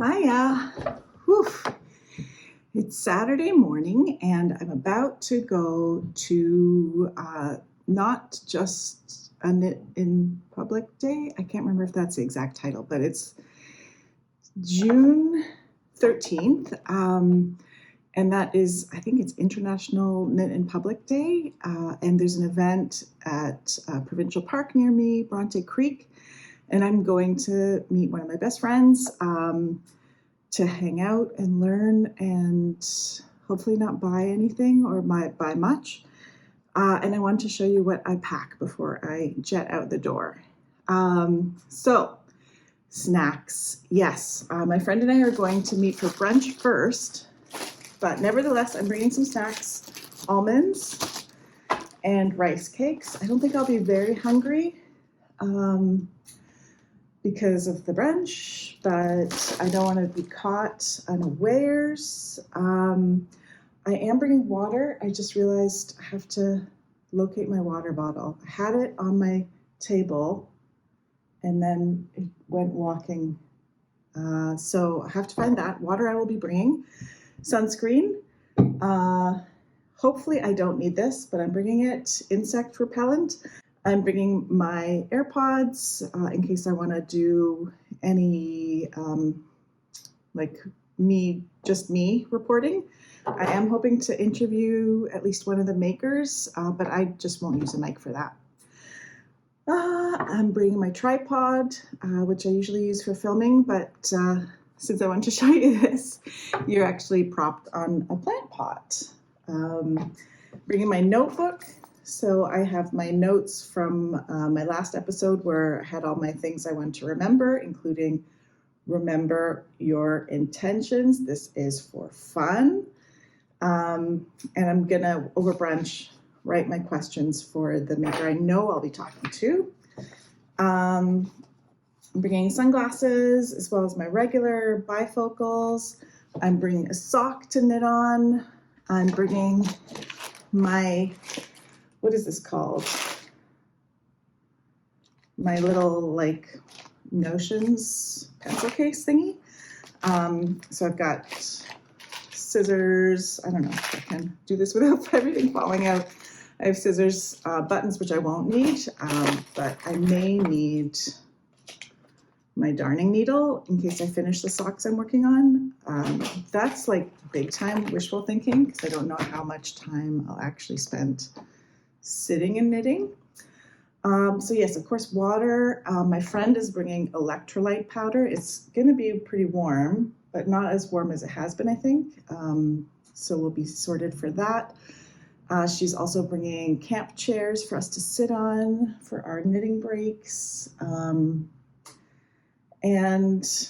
Hiya. Whew. It's Saturday morning and I'm about to go to not just a Knit in Public Day. I can't remember if that's the exact title, but it's June 13th. And that is, I think it's International Knit in Public Day. And there's an event at Provincial Park near me, Bronte Creek. And I'm going to meet one of my best friends to hang out and learn and hopefully not buy anything or buy much. And I want to show you what I pack before I jet out the door. So snacks, yes. My friend and I are going to meet for brunch first, but nevertheless, I'm bringing some snacks, almonds and rice cakes. I don't think I'll be very hungry because of the brunch, but I don't want to be caught unawares. I am bringing water. I just realized I have to locate my water bottle. I had it on my table and then it went walking. So I have to find that. Water I will be bringing. Sunscreen. Hopefully I don't need this, but I'm bringing it. Insect repellent. I'm bringing my AirPods in case I want to do any just me reporting. I am hoping to interview at least one of the makers, but I just won't use a mic for that. I'm bringing my tripod, which I usually use for filming, but since I want to show you this, you're actually propped on a plant pot. Bringing my notebook. So I have my notes from my last episode where I had all my things I want to remember, including remember your intentions. This is for fun. And I'm gonna over brunch write my questions for the maker I know I'll be talking to. I'm bringing sunglasses as well as my regular bifocals. I'm bringing a sock to knit on. I'm bringing my, what is this called? My little Notions pencil case thingy. So I've got scissors. I don't know if I can do this without everything falling out. I have scissors, buttons, which I won't need, but I may need my darning needle in case I finish the socks I'm working on. That's like big time wishful thinking because I don't know how much time I'll actually spend sitting and knitting. So yes, of course, water. My friend is bringing electrolyte powder. It's going to be pretty warm, but not as warm as it has been, I think. So we'll be sorted for that. She's also bringing camp chairs for us to sit on for our knitting breaks. And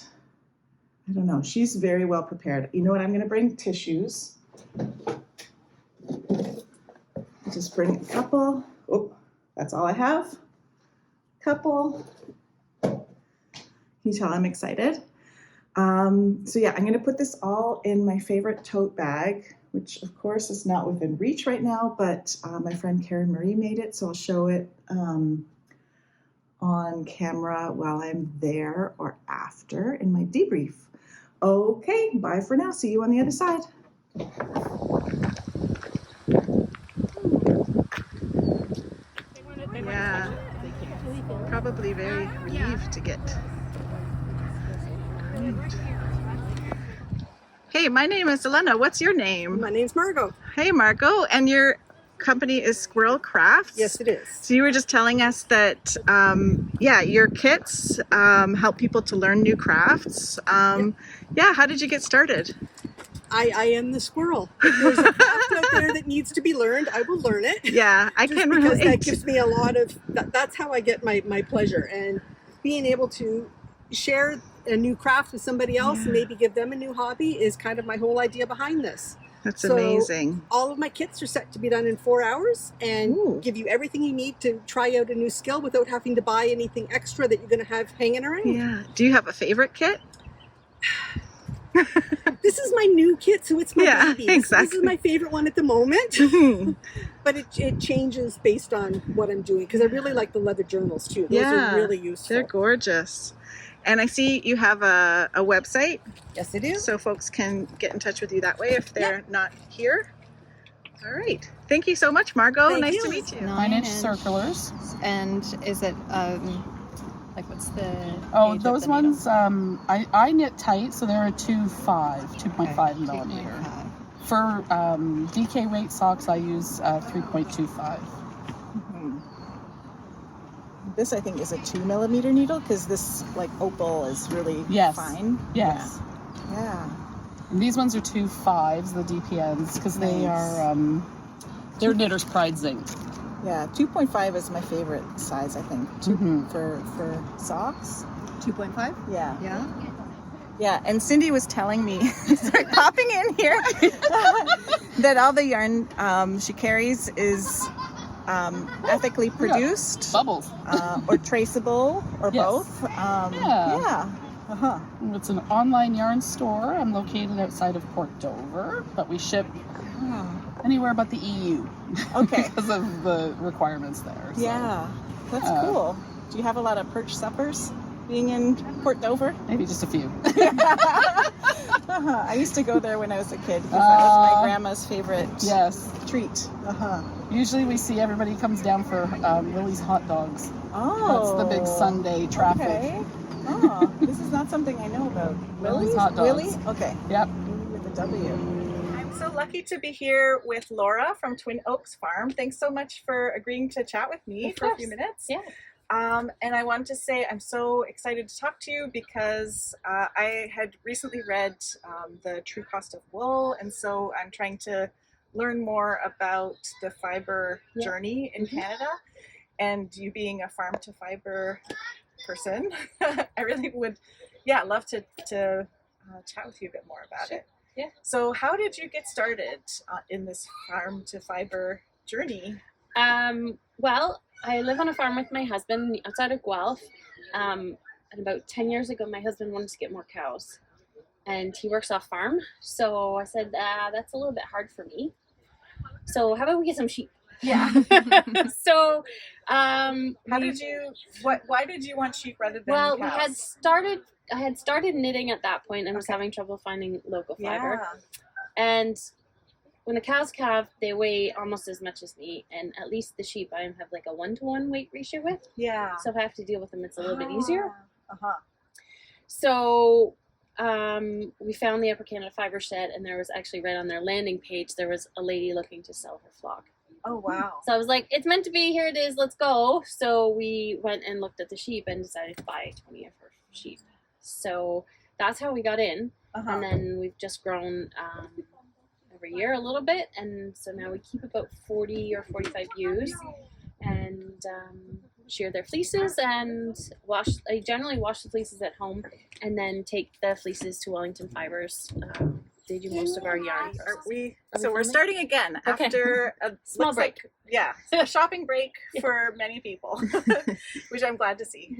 I don't know, she's very well prepared. You know what I'm going to bring? Tissues. Just bring a couple. Oh, that's all I have. Couple. Can you tell I'm excited? So yeah, I'm going to put this all in my favorite tote bag, which of course is not within reach right now, but my friend Karen Marie made it, so I'll show it on camera while I'm there or after in my debrief. Okay, bye for now. See you on the other side. Yeah, probably very relieved to get. Great. Hey, my name is Elena. What's your name? My name's Margot. Hey, Margot. And your company is Squirrel Crafts? Yes, it is. So you were just telling us that, your kits help people to learn new crafts. Yeah, how did you get started? I am the squirrel. If there's a craft out there that needs to be learned, I will learn it. Yeah, I can relate. Because that gives me a lot of, that's how I get my pleasure. And being able to share a new craft with somebody else and maybe give them a new hobby is kind of my whole idea behind this. That's amazing. All of my kits are set to be done in 4 hours and give you everything you need to try out a new skill without having to buy anything extra that you're going to have hanging around. Yeah. Do you have a favorite kit? This is my new kit, so it's my baby. Exactly. This is my favorite one at the moment. But it changes based on what I'm doing because I really like the leather journals too. Those are really useful. They're gorgeous. And I see you have a website, Yes, it is. so folks can get in touch with you that way if they're not here. All right. Thank you so much, Margot. Thank Nice you. to meet you. 9-inch and- circulars. And is it like what's the Oh, gauge of those the needle? ones, I knit tight, so they're a 2.5 millimeter. 2.5. For DK weight socks, I use 3.25. Mhm. This, I think, is a 2 millimeter needle because this like opal is really Yes. fine. Yes. Yeah. And these ones are 2.5s, the DPNs, because they Nice. are they're Knitter's Pride zinc. Yeah. 2.5 is my favorite size, I think, Mhm. for socks. 2.5. Yeah. Yeah. Yeah, and Cindy was telling me, start popping in here, that all the yarn she carries is ethically produced Bubbles. or traceable or Yes. both. Yeah. Yeah. Uh-huh. It's an online yarn store. I'm located outside of Port Dover, but we ship anywhere but the EU. Okay. Because of the requirements there. So. Yeah, that's Yeah. cool. Do you have a lot of perch suppers being in Port Dover? Maybe just a few. Uh-huh. I used to go there when I was a kid because that was my grandma's favorite Yes. treat. Uh-huh. Usually we see everybody comes down for Willie's hot dogs. Oh. That's the big Sunday traffic. Okay. Oh, this is not something I know about. Willie's hot dogs. Willie? Okay. Yep. Willie with a W. I'm so lucky to be here with Laura from Twin Oaks Farm. Thanks so much for agreeing to chat with me Of for a course. few minutes. Yeah. And I wanted to say I'm so excited to talk to you because I had recently read The True Cost of Wool, and so I'm trying to learn more about the fiber journey in Canada. And you being a farm to fiber person, I really would, love to chat with you a bit more about it. Yeah. So how did you get started in this farm to fiber journey? Well, I live on a farm with my husband outside of Guelph. And about 10 years ago, my husband wanted to get more cows. And he works off farm. So I said, that's a little bit hard for me. So how about we get some sheep? Yeah. So Why did you want sheep rather than well, cows? I had started knitting at that point and was having trouble finding local fiber. Yeah. And when the cows calve, they weigh almost as much as me, and at least the sheep I have like a 1-to-1 weight ratio with. Yeah. So if I have to deal with them, it's a little bit easier. Uh-huh. So we found the Upper Canada Fibre Shed, and there was actually right on their landing page, there was a lady looking to sell her flock. Oh, wow. So I was like, it's meant to be, here it is, let's go. So we went and looked at the sheep and decided to buy 20 of her sheep. So that's how we got in. Uh-huh. And then we've just grown every year a little bit. And so now we keep about 40 or 45 ewes and shear their fleeces and wash. I generally wash the fleeces at home and then take the fleeces to Wellington Fibers. They do most of our yarn. Are we? Are we So we're filming? starting again Okay. after a Small looks break. like, a shopping break for many people, which I'm glad to see.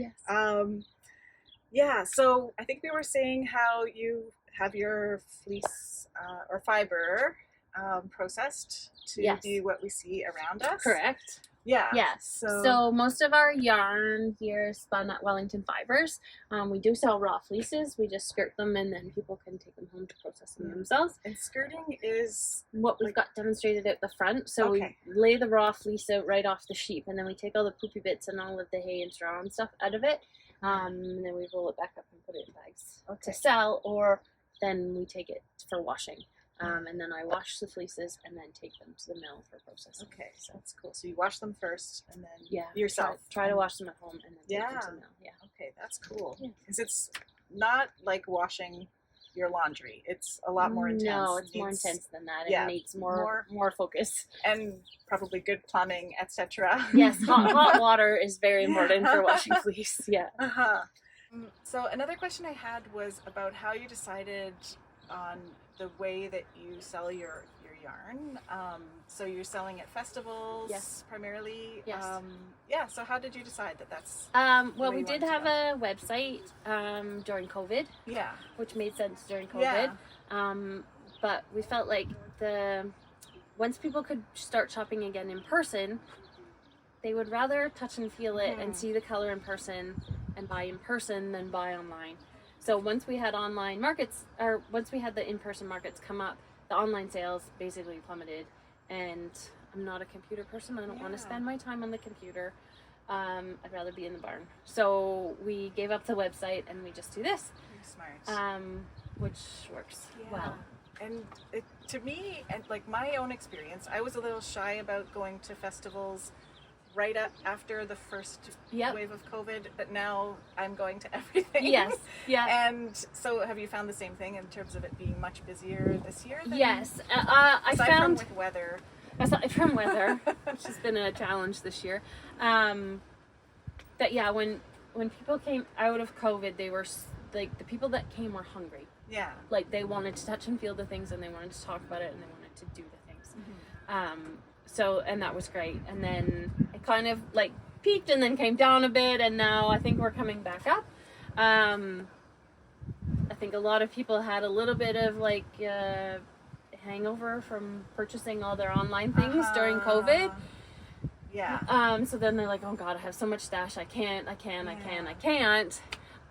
Yes. So I think we were saying how you have your fleece or fiber processed to Yes. be what we see around us. Correct. Yeah. Yes. So most of our yarn here is spun at Wellington Fibers. We do sell raw fleeces. We just skirt them and then people can take them home to process them themselves. And skirting is What we've got demonstrated at the front. So we lay the raw fleece out right off the sheep, and then we take all the poopy bits and all of the hay and straw and stuff out of it. And then we roll it back up and put it in bags to sell, or then we take it for washing. And then I wash the fleeces and then take them to the mill for processing. okay. So that's cool. So you wash them first, and then Yeah. yourself. Try to wash them at home and then take them Yeah. to the mill. Yeah. Okay, that's cool. Yeah. Because it's not like washing your laundry. It's a lot more intense. No, it's more Needs- intense than that. yeah, It needs more focus. and probably good plumbing, etc. Yes, hot water is very important for washing fleece. Yeah. Uh-huh. So another question I had was about how you decided on the way that you sell your yarn. So you're selling at festivals, Yes. primarily. Yes. So how did you decide that that's? Well, way we you did wanted to have a website during COVID, Yeah. which made sense during Yeah. COVID. But we felt like once people could start shopping again in person, they would rather touch and feel it and see the color in person and buy in person than buy online. So once we had online markets, or once we had the in-person markets come up, the online sales basically plummeted. And I'm not a computer person. I don't want to spend my time on the computer. I'd rather be in the barn. So we gave up the website and we just do this. Smart. Which works well. And to me, and like my own experience, I was a little shy about going to festivals right after the first wave of COVID, but now I'm going to everything. Yes, yeah. And so have you found the same thing in terms of it being much busier this year? Yes. I found with weather. Aside from weather, which has been a challenge this year, that when people came out of COVID, they were like, the people that came were hungry. Yeah. Like they wanted to touch and feel the things, and they wanted to talk about it, and they wanted to do the things. So, and that was great. And then it kind of like peaked and then came down a bit, and now I think we're coming back up. I think a lot of people had a little bit of like hangover from purchasing all their online things during COVID. Yeah. So then they're like, oh God, I have so much stash. I can't.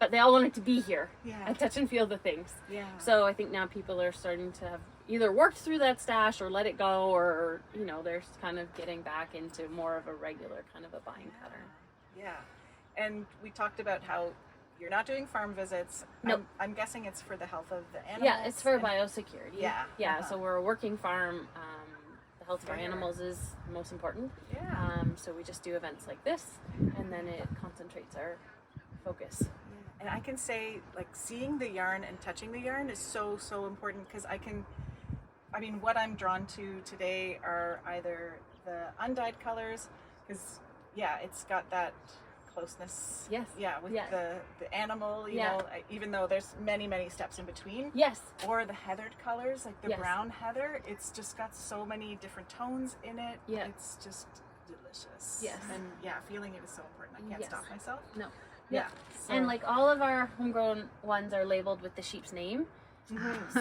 But they all wanted to be here. I touch and feel the things. So I think now people are starting to have either worked through that stash or let it go, or, you know, they're kind of getting back into more of a regular kind of a buying pattern. Yeah. And we talked about how you're not doing farm visits. Nope. I'm guessing it's for the health of the animals. Yeah, it's for biosecurity. Yeah. So we're a working farm. The health of our animals is most important. So we just do events like this, and then it concentrates our focus. And I can say, like, seeing the yarn and touching the yarn is so important, because what I'm drawn to today are either the undyed colors, because it's got that closeness with the animal, you know, even though there's many steps in between, or the heathered colors, like the brown heather, it's just got so many different tones in it. It's just delicious. And feeling it is so important. I can't stop myself. So. And like all of our homegrown ones are labeled with the sheep's name.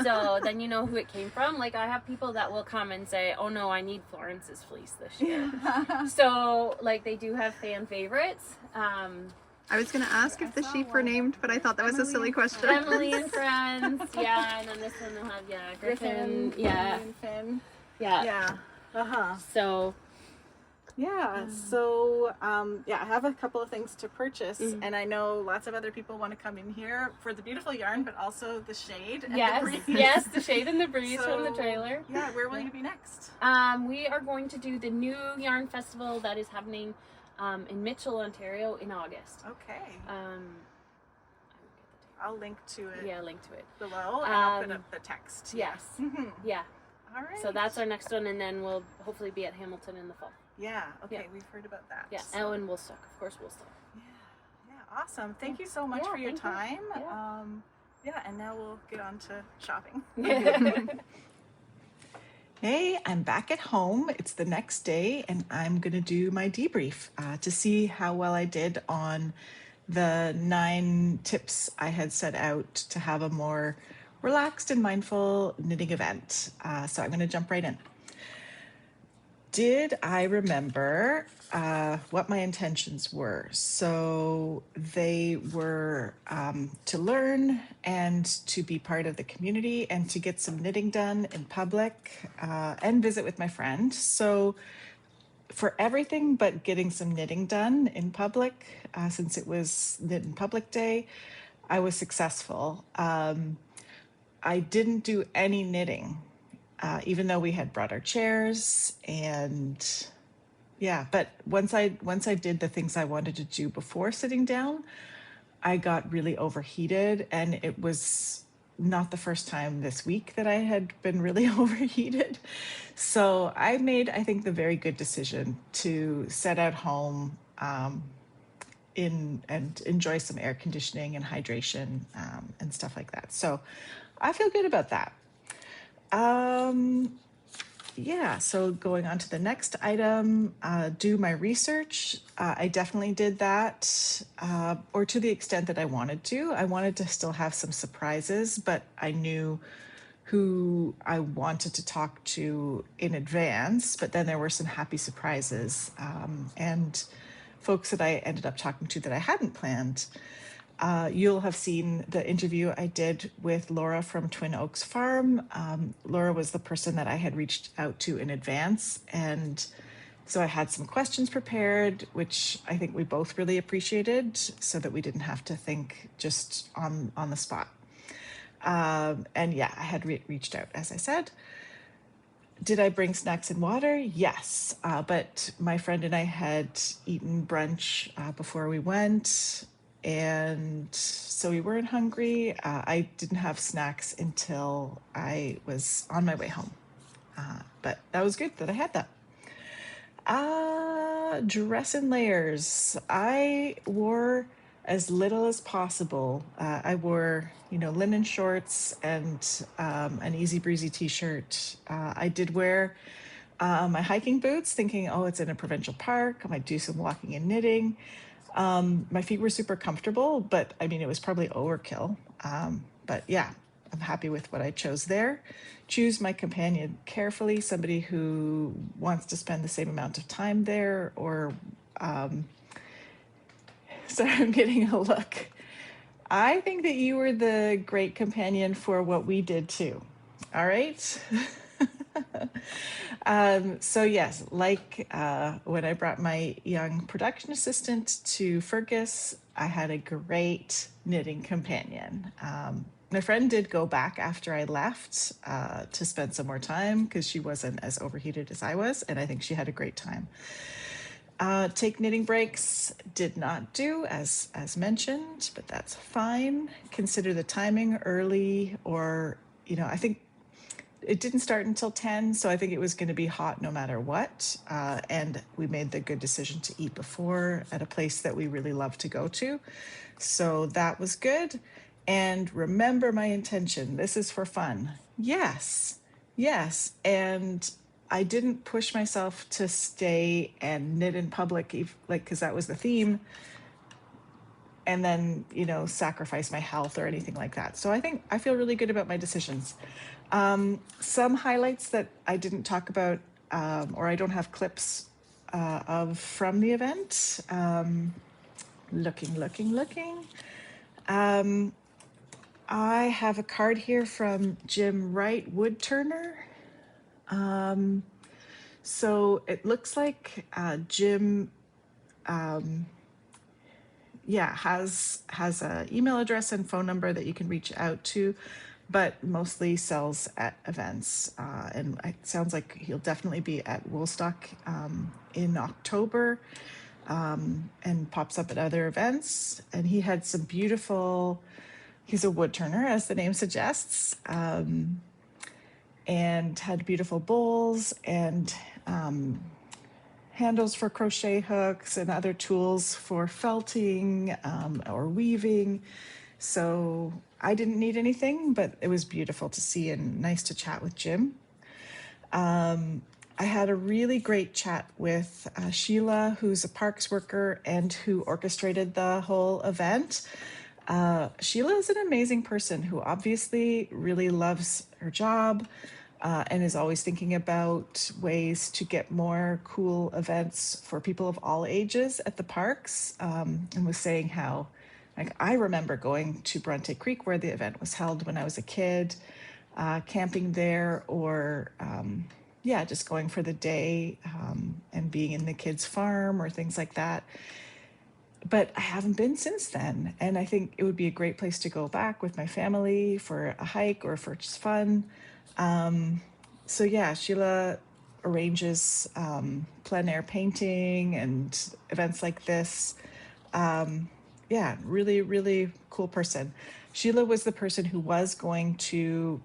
So then you know who it came from. Like I have people that will come and say, oh no, I need Florence's fleece this year. So like they do have fan favorites. I was going to ask if the sheep were named, but I thought that was a silly question. Emily and Friends. And then this one will have Griffin. And Finn. So so I have a couple of things to purchase, and I know lots of other people want to come in here for the beautiful yarn, but also the shade and the breeze. Yes, the shade and the breeze from the trailer. Where will you be next? We are going to do the new yarn festival that is happening in Mitchell, Ontario in August. Okay. I'll link to it. Link to it below, and I'll put up the text. Yes. Yeah. All right. So that's our next one, and then we'll hopefully be at Hamilton in the fall. Okay, we've heard about that. So. And Woolstock, of course, Woolstock. Awesome. Thank you so much for your time. And now we'll get on to shopping. Hey, I'm back at home. It's the next day, and I'm going to do my debrief to see how well I did on the 9 tips I had set out to have a more relaxed and mindful knitting event. So I'm going to jump right in. Did I remember what my intentions were? So they were to learn and to be part of the community and to get some knitting done in public and visit with my friend. So for everything but getting some knitting done in public, since it was Knit in Public Day, I was successful. I didn't do any knitting. Even though we had brought our chairs but once I did the things I wanted to do before sitting down, I got really overheated, and it was not the first time this week that I had been really overheated. So I made, I think, the very good decision to set out home and enjoy some air conditioning and hydration and stuff like that. So I feel good about that. So going on to the next item, do my research. I definitely did that, or to the extent that I wanted to. I wanted to still have some surprises, but I knew who I wanted to talk to in advance, but then there were some happy surprises. And folks that I ended up talking to that I hadn't planned. You'll have seen the interview I did with Laura from Twin Oaks Farm. Laura was the person that I had reached out to in advance, and so I had some questions prepared, which I think we both really appreciated, so that we didn't have to think just on the spot. And yeah, I had reached out, as I said. Did I bring snacks and water? Yes, but my friend and I had eaten brunch before we went, and so we weren't hungry. I didn't have snacks until I was on my way home, but that was good that I had that. Dress in layers. I wore as little as possible. I wore, linen shorts and an easy breezy t-shirt. I did wear my hiking boots, thinking, oh, it's in a provincial park. I might do some walking and knitting. My feet were super comfortable, but I mean, it was probably overkill. But yeah, I'm happy with what I chose there. Choose my companion carefully, somebody who wants to spend the same amount of time there, or sorry, I'm getting a look. I think that you were the great companion for what we did too. All right. So yes, like when I brought my young production assistant to Fergus, I had a great knitting companion. My friend did go back after I left to spend some more time because she wasn't as overheated as I was, and I think she had a great time. Take knitting breaks, did not do as mentioned, but that's fine. Consider the timing early, or, I think it didn't start until 10, so I think it was going to be hot no matter what. And we made the good decision to eat before at a place that we really love to go to. So that was good. And remember my intention. This is for fun. Yes. And I didn't push myself to stay and knit in public, because that was the theme, and then, sacrifice my health or anything like that. So I feel really good about my decisions. Some highlights that I didn't talk about, or I don't have clips of from the event. Looking. I have a card here from Jim Wright, wood turner. So it looks like Jim has an email address and phone number that you can reach out to, but mostly sells at events. And it sounds like he'll definitely be at Woolstock in October, and pops up at other events. And he had some beautiful, he's a wood turner, as the name suggests, and had beautiful bowls and handles for crochet hooks and other tools for felting or weaving. So I didn't need anything, but it was beautiful to see and nice to chat with Jim. I had a really great chat with Sheila, who's a parks worker and who orchestrated the whole event. Sheila is an amazing person who obviously really loves her job, and is always thinking about ways to get more cool events for people of all ages at the parks, and was saying how, I remember going to Bronte Creek where the event was held when I was a kid, camping there, or just going for the day, and being in the kids' farm or things like that. But I haven't been since then, and I think it would be a great place to go back with my family for a hike or for just fun. So yeah, Sheila arranges plein air painting and events like this. Really, really cool person. Sheila was the person who was going to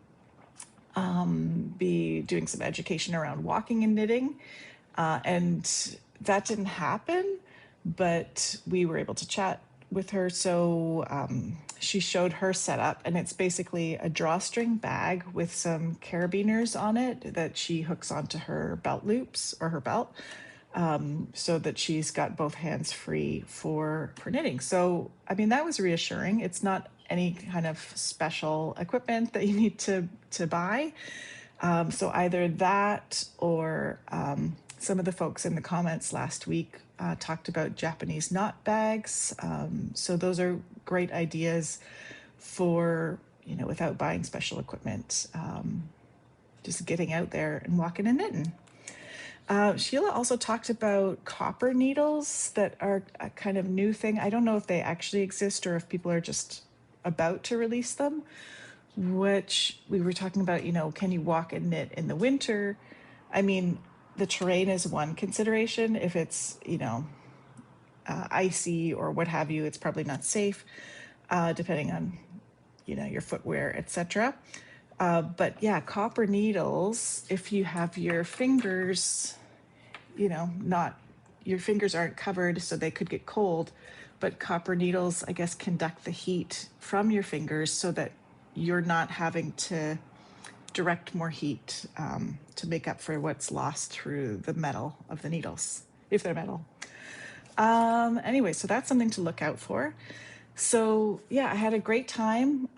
be doing some education around walking and knitting, and that didn't happen, but we were able to chat with her. So she showed her setup, and it's basically a drawstring bag with some carabiners on it that she hooks onto her belt loops or her belt, so that she's got both hands free for knitting. So, that was reassuring. It's not any kind of special equipment that you need to buy. So either that or some of the folks in the comments last week talked about Japanese knot bags. So those are great ideas for, without buying special equipment, just getting out there and walking and knitting. Sheila also talked about copper needles that are a kind of new thing. I don't know if they actually exist or if people are just about to release them, which we were talking about, can you walk and knit in the winter? I mean, the terrain is one consideration. If it's, icy or what have you, it's probably not safe, depending on, your footwear, etc. But yeah, copper needles, if you have your fingers, your fingers aren't covered, so they could get cold, but copper needles, I guess, conduct the heat from your fingers so that you're not having to direct more heat to make up for what's lost through the metal of the needles, if they're metal. Anyway, so that's something to look out for. So yeah, I had a great time.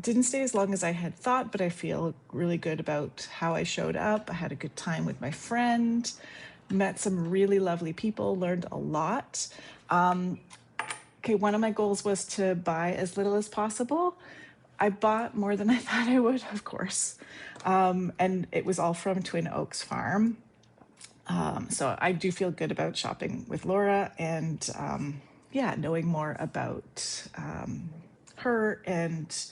Didn't stay as long as I had thought, but I feel really good about how I showed up. I had a good time with my friend, met some really lovely people, learned a lot. Okay, one of my goals was to buy as little as possible. I bought more than I thought I would, of course. And it was all from Twin Oaks Farm. So I do feel good about shopping with Laura and knowing more about her and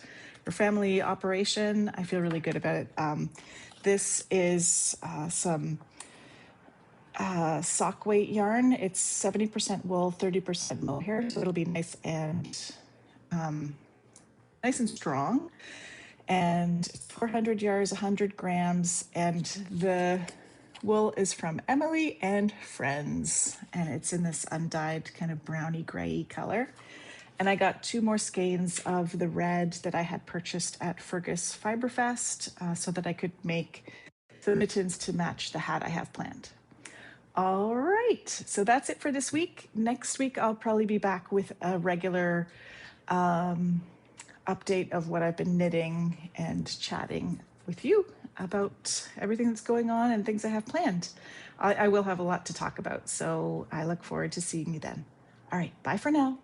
her family operation. I feel really good about it. This is some sock weight yarn. It's 70% wool, 30% mohair, so it'll be nice and strong. And it's 400 yards, 100 grams, and the wool is from Emily and Friends, and it's in this undyed kind of browny gray color. And I got 2 more skeins of the red that I had purchased at Fergus Fiberfest so that I could make the mittens to match the hat I have planned. All right, so that's it for this week. Next week, I'll probably be back with a regular update of what I've been knitting and chatting with you about everything that's going on and things I have planned. I will have a lot to talk about, so I look forward to seeing you then. All right, bye for now.